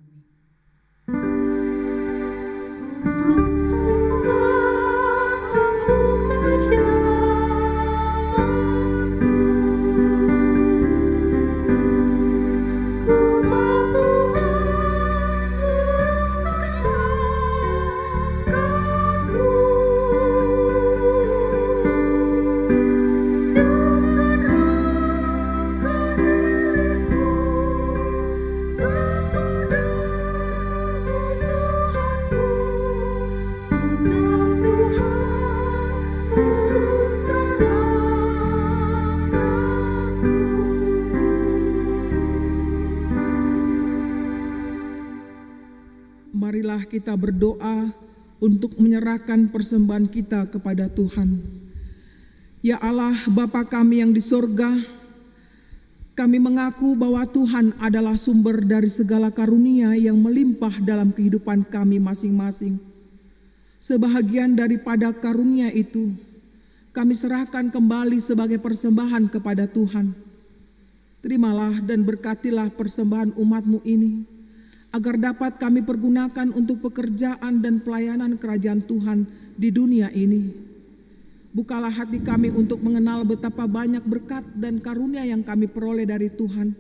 Marilah kita berdoa untuk menyerahkan persembahan kita kepada Tuhan. Ya Allah, Bapa kami yang di sorga, kami mengaku bahwa Tuhan adalah sumber dari segala karunia yang melimpah dalam kehidupan kami masing-masing. Sebahagian daripada karunia itu, kami serahkan kembali sebagai persembahan kepada Tuhan. Terimalah dan berkatilah persembahan umat-Mu ini, agar dapat kami pergunakan untuk pekerjaan dan pelayanan kerajaan Tuhan di dunia ini. Bukalah hati kami untuk mengenal betapa banyak berkat dan karunia yang kami peroleh dari Tuhan,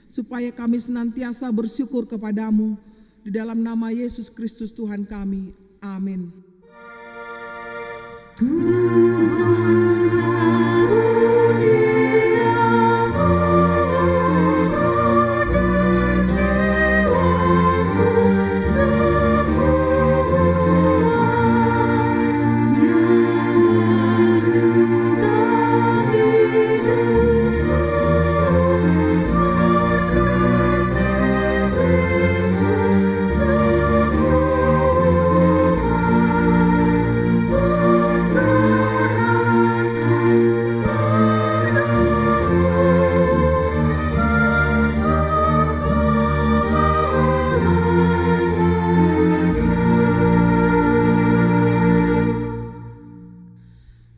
supaya kami senantiasa bersyukur kepadamu, di dalam nama Yesus Kristus Tuhan kami. Amin.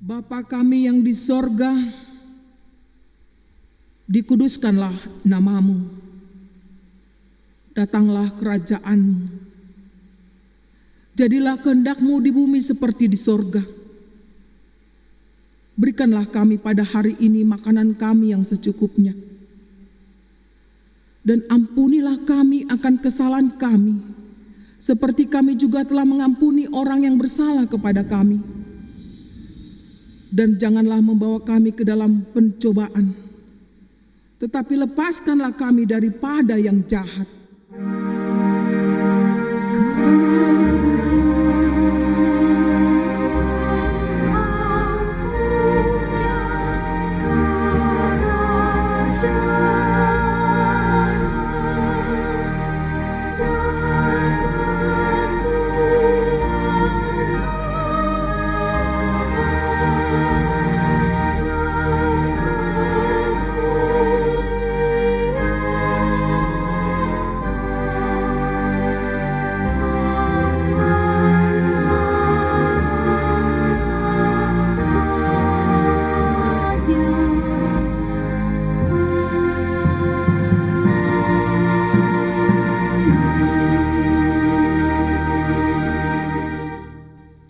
Bapa kami yang di sorga, dikuduskanlah nama-Mu. Datanglah kerajaan-Mu. Jadilah kehendak-Mu di bumi seperti di sorga. Berikanlah kami pada hari ini makanan kami yang secukupnya. Dan ampunilah kami akan kesalahan kami, seperti kami juga telah mengampuni orang yang bersalah kepada kami. Dan janganlah membawa kami ke dalam pencobaan, tetapi lepaskanlah kami daripada yang jahat.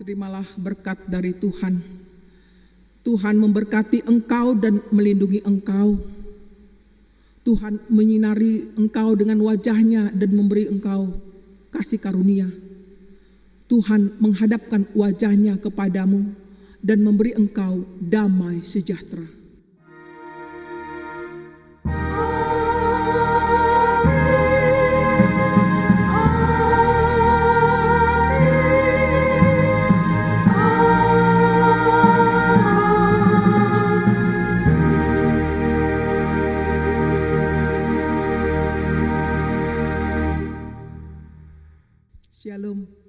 Terimalah berkat dari Tuhan. Tuhan memberkati engkau dan melindungi engkau. Tuhan menyinari engkau dengan wajah-Nya dan memberi engkau kasih karunia. Tuhan menghadapkan wajah-Nya kepadamu dan memberi engkau damai sejahtera. Shalom.